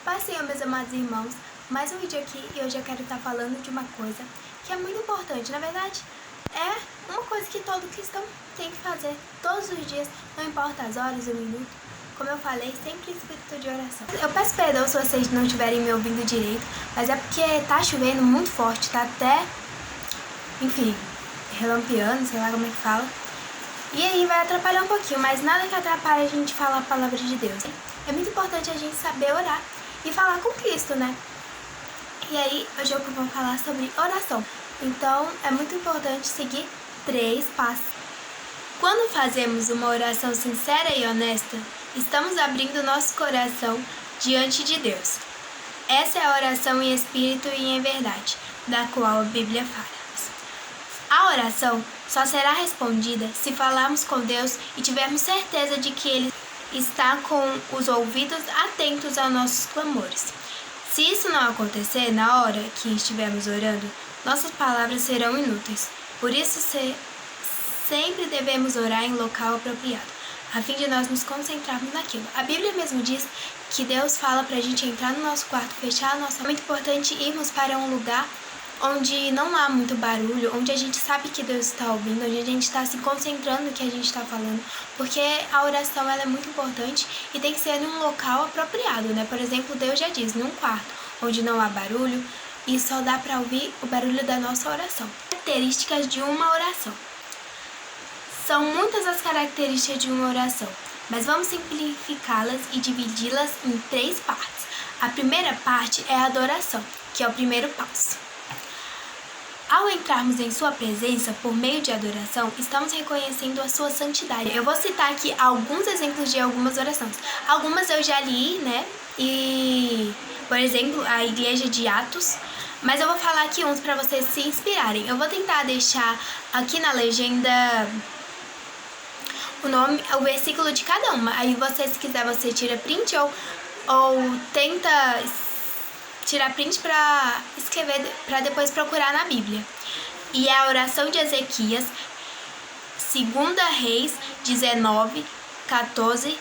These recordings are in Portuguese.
Paz Senhor, meus amados irmãos, mais um vídeo aqui e hoje eu quero estar falando de uma coisa que é muito importante. Na verdade, é uma coisa que todo cristão tem que fazer todos os dias, não importa as horas, o minuto. Como eu falei, sempre espírito de oração. Eu peço perdão se vocês não estiverem me ouvindo direito, mas é porque tá chovendo muito forte, tá até, enfim, relampeando, sei lá como é que fala. E aí vai atrapalhar um pouquinho, mas nada que atrapalhe a gente falar a palavra de Deus. É muito importante a gente saber orar e falar com Cristo, né? E aí, hoje eu vou falar sobre oração. Então, é muito importante seguir 3 passos. Quando fazemos uma oração sincera e honesta, estamos abrindo nosso coração diante de Deus. Essa é a oração em espírito e em verdade, da qual a Bíblia fala. A oração só será respondida se falarmos com Deus e tivermos certeza de que Ele está com os ouvidos atentos aos nossos clamores. Se isso não acontecer na hora que estivermos orando, nossas palavras serão inúteis. Por isso, sempre devemos orar em local apropriado, a fim de nós nos concentrarmos naquilo. A Bíblia mesmo diz que Deus fala para a gente entrar no nosso quarto, fechar a nossa... É muito importante irmos para um lugar onde não há muito barulho, onde a gente sabe que Deus está ouvindo, onde a gente está se concentrando no que a gente está falando, porque a oração ela é muito importante e tem que ser num local apropriado, né? Por exemplo, Deus já diz, num quarto onde não há barulho e só dá para ouvir o barulho da nossa oração. Características de uma oração. São muitas as características de uma oração, mas vamos simplificá-las e dividi-las em 3 partes. A primeira parte é a adoração, que é o primeiro passo. Ao entrarmos em sua presença por meio de adoração, estamos reconhecendo a sua santidade. Eu vou citar aqui alguns exemplos de algumas orações. Algumas eu já li, né? E, por exemplo, a igreja de Atos. Mas eu vou falar aqui uns para vocês se inspirarem. Eu vou tentar deixar aqui na legenda o versículo de cada uma. Aí você, se quiser, você tira print ou tenta tirar print para escrever, para depois procurar na Bíblia. E é a oração de Ezequias, 2 Reis 19, 14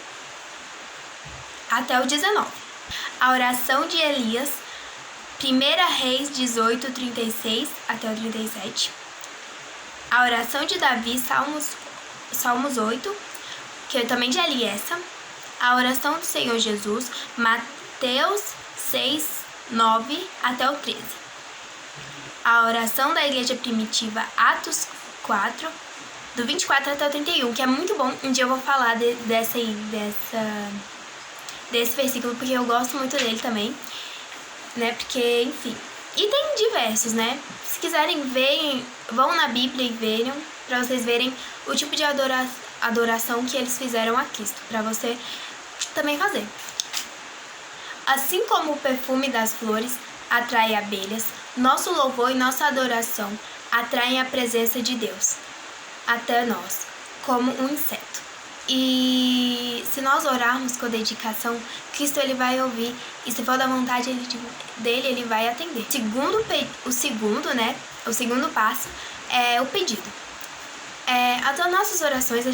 até o 19. A oração de Elias, 1 Reis 18, 36 até o 37. A oração de Davi, Salmos 8, que eu também já li essa. A oração do Senhor Jesus, Mateus 6, 9 até o 13. A oração da igreja primitiva, Atos 4, do 24 até o 31, que é muito bom. Um dia eu vou falar desse versículo, porque eu gosto muito dele também, né? Porque, enfim. E tem diversos, né? Se quiserem verem, vão na Bíblia e vejam, para vocês verem o tipo de adoração que eles fizeram a Cristo, para você também fazer. Assim como o perfume das flores atrai abelhas, nosso louvor e nossa adoração atraem a presença de Deus até nós, como um inseto. E se nós orarmos com dedicação, Cristo ele vai ouvir, e se for da vontade dele, ele vai atender. O segundo passo é o pedido. As nossas orações,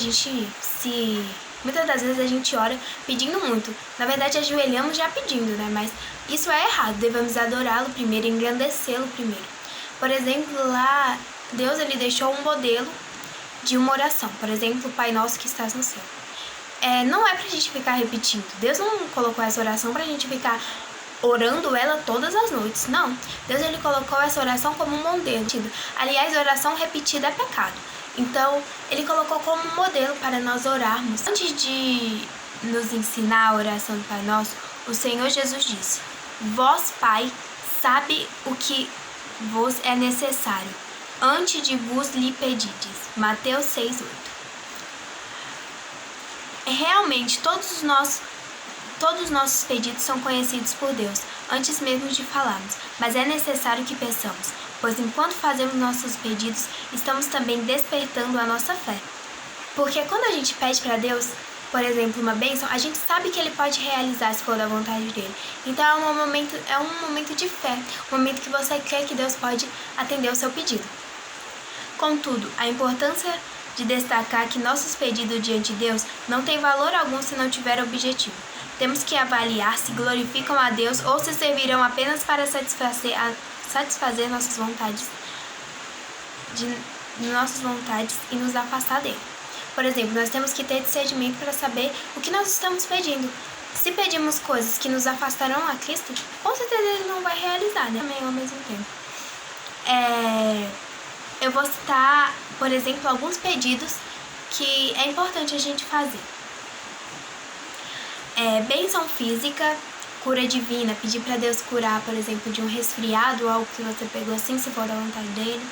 muitas das vezes a gente ora pedindo muito. Na verdade, ajoelhamos já pedindo, né? Mas isso é errado. Devemos adorá-lo primeiro, engrandecê-lo primeiro. Por exemplo, lá, Deus ele deixou um modelo de uma oração. Por exemplo, o Pai Nosso que estás no céu. Não é pra gente ficar repetindo. Deus não colocou essa oração pra gente ficar orando ela todas as noites. Não. Deus ele colocou essa oração como um modelo. Aliás, oração repetida é pecado. Então, ele colocou como modelo para nós orarmos. Antes de nos ensinar a oração do Pai Nosso, o Senhor Jesus disse: Vós, Pai, sabe o que vos é necessário, antes de vos lhe pedides. Mateus 6, 8. Realmente, todos os nossos pedidos são conhecidos por Deus, antes mesmo de falarmos, mas é necessário que peçamos, pois enquanto fazemos nossos pedidos, estamos também despertando a nossa fé. Porque quando a gente pede para Deus, por exemplo, uma bênção, a gente sabe que Ele pode realizar se for da vontade dele. Então é um momento de fé, um momento que você crê que Deus pode atender o seu pedido. Contudo, a importância de destacar que nossos pedidos diante de Deus não tem valor algum se não tiver objetivo. temos que avaliar se glorificam a Deus ou se servirão apenas para satisfazer nossas vontades e nos afastar dele. Por exemplo, nós temos que ter discernimento para saber o que nós estamos pedindo. Se pedimos coisas que nos afastarão a Cristo, com certeza ele não vai realizar, né? Também ao mesmo tempo. Eu vou citar, por exemplo, alguns pedidos que é importante a gente fazer. Bênção física, cura divina, pedir para Deus curar, por exemplo, de um resfriado ou algo que você pegou assim, se for da vontade dele.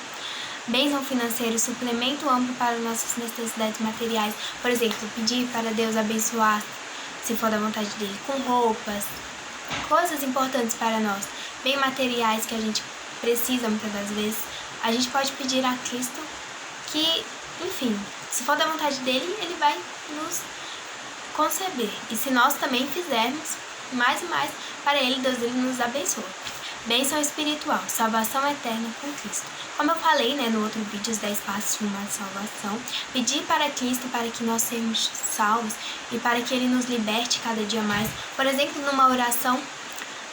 Bênção financeira, suplemento amplo para nossas necessidades materiais, por exemplo, pedir para Deus abençoar, se for da vontade dele, com roupas, coisas importantes para nós, bem materiais que a gente precisa muitas das vezes. A gente pode pedir a Cristo que, enfim, se for da vontade dele, ele vai nos conceder. E se nós também fizermos mais e mais para ele, Deus ele nos abençoa. Bênção espiritual, salvação eterna com Cristo. Como eu falei, no outro vídeo, os 10 passos de uma salvação, pedir para Cristo para que nós sejamos salvos e para que ele nos liberte cada dia mais. Por exemplo, numa oração,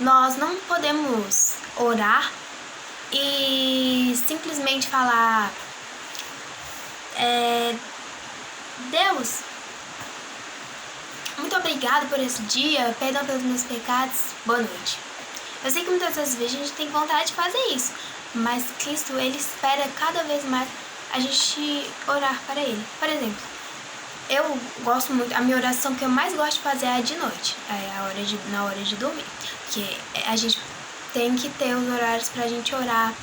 nós não podemos orar e simplesmente falar: Deus, muito obrigado por esse dia, perdão pelos meus pecados, boa noite. Eu sei que muitas das vezes a gente tem vontade de fazer isso, mas Cristo, ele espera cada vez mais a gente orar para ele. Por exemplo, eu gosto muito, a minha oração que eu mais gosto de fazer é a de noite, na hora de dormir, porque a gente tem que ter os horários pra gente orar,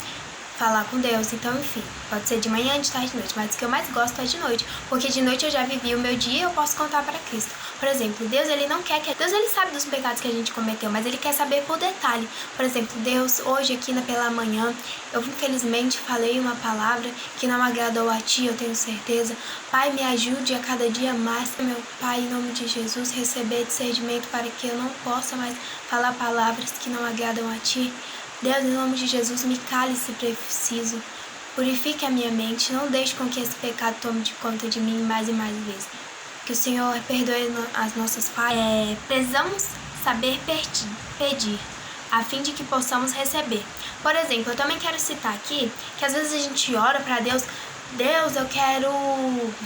falar com Deus. Então, enfim, pode ser de manhã, de tarde, de noite, mas o que eu mais gosto é de noite, porque de noite eu já vivi o meu dia e eu posso contar para Cristo. Por exemplo, Deus, ele não quer que... Deus, ele sabe dos pecados que a gente cometeu, mas ele quer saber por detalhe. Por exemplo, Deus, hoje aqui pela manhã, eu infelizmente falei uma palavra que não agradou a ti, eu tenho certeza. Pai, me ajude a cada dia mais, meu Pai, em nome de Jesus, receber discernimento para que eu não possa mais falar palavras que não agradam a ti. Deus, em nome de Jesus, me cale se preciso. Purifique a minha mente, não deixe com que esse pecado tome de conta de mim mais e mais vezes. Que o Senhor perdoe as nossas falhas. Precisamos saber pedir, a fim de que possamos receber. Por exemplo, eu também quero citar aqui que às vezes a gente ora para Deus: Deus, eu quero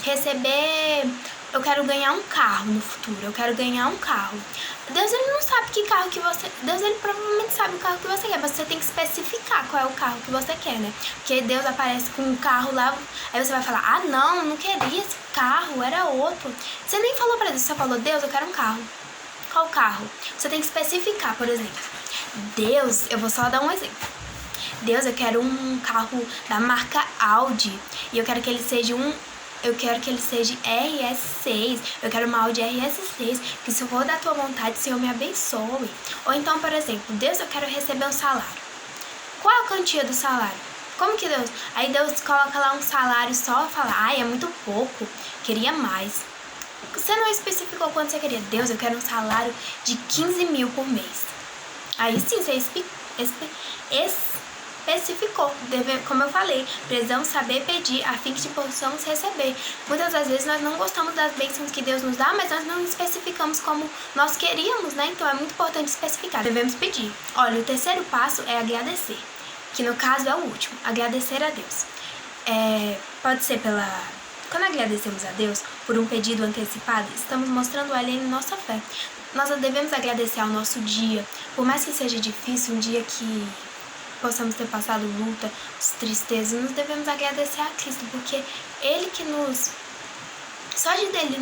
receber, eu quero ganhar um carro no futuro, eu quero ganhar um carro. Deus, ele não sabe que carro que você... Deus, ele provavelmente sabe o carro que você quer, mas você tem que especificar qual é o carro que você quer, né? Porque Deus aparece com um carro lá, aí você vai falar: ah, não queria esse carro, era outro. Você nem falou pra Deus, você falou: Deus, eu quero um carro. Qual carro? Você tem que especificar, por exemplo. Deus, eu vou só dar um exemplo. Deus, eu quero um carro da marca Audi e eu quero que ele seja RS6, eu quero uma Audi RS6, que se for da tua vontade, Senhor, me abençoe. Ou então, por exemplo, Deus, eu quero receber um salário. Qual a quantia do salário? Como que Deus... Aí Deus coloca lá um salário só e fala: ai, é muito pouco, queria mais. Você não especificou quanto você queria. Deus, eu quero um salário de 15 mil por mês. Aí sim, você especificou. Como eu falei, precisamos saber pedir a fim de que possamos receber. Muitas das vezes nós não gostamos das bênçãos que Deus nos dá, mas nós não especificamos como nós queríamos, né? Então é muito importante especificar. Devemos pedir. Olha, o terceiro passo é agradecer, que no caso é o último, agradecer a Deus. Pode ser quando agradecemos a Deus por um pedido antecipado, estamos mostrando a Ele nossa fé. Nós devemos agradecer ao nosso dia, por mais que seja difícil, um dia que possamos ter passado luta, tristeza, nós devemos agradecer a Cristo, porque Ele que só de dele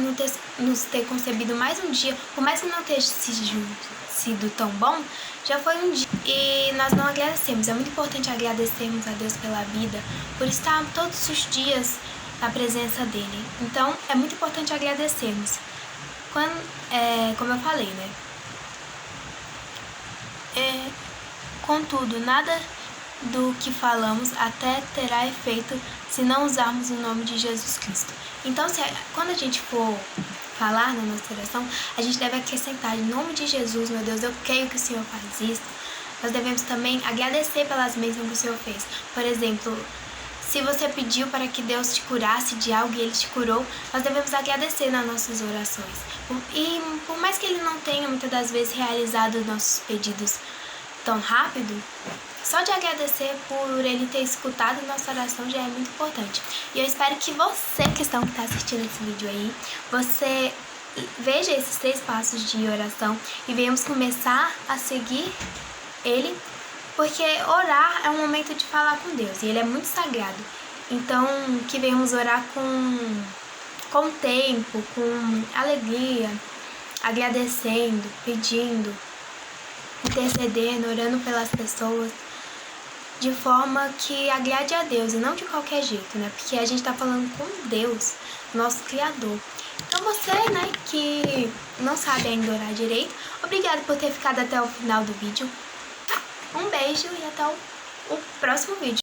nos ter concebido mais um dia, por mais que não tenha sido tão bom, já foi um dia. E nós não agradecemos. É muito importante agradecermos a Deus pela vida, por estar todos os dias na presença dele. Então, é muito importante agradecermos. Como eu falei, né? Contudo, nada do que falamos até terá efeito se não usarmos o nome de Jesus Cristo. Então, quando a gente for falar na nossa oração, a gente deve acrescentar: em nome de Jesus, meu Deus, eu creio que o Senhor faz isso. Nós devemos também agradecer pelas bênçãos que o Senhor fez. Por exemplo, Se você pediu para que Deus te curasse de algo e Ele te curou, nós devemos agradecer nas nossas orações. E por mais que Ele não tenha muitas das vezes realizado nossos pedidos tão rápido, só de agradecer por Ele ter escutado nossa oração já é muito importante. E eu espero que você, cristão que está assistindo esse vídeo aí, você veja esses 3 passos de oração e venhamos começar a seguir Ele, porque orar é um momento de falar com Deus e Ele é muito sagrado. Então, que venhamos orar com tempo, com alegria, agradecendo, pedindo, intercedendo, orando pelas pessoas, de forma que agrade a Deus e não de qualquer jeito, né? Porque a gente tá falando com Deus, nosso Criador. Então você, né, que não sabe ainda orar direito, obrigado por ter ficado até o final do vídeo. Um beijo e até o próximo vídeo.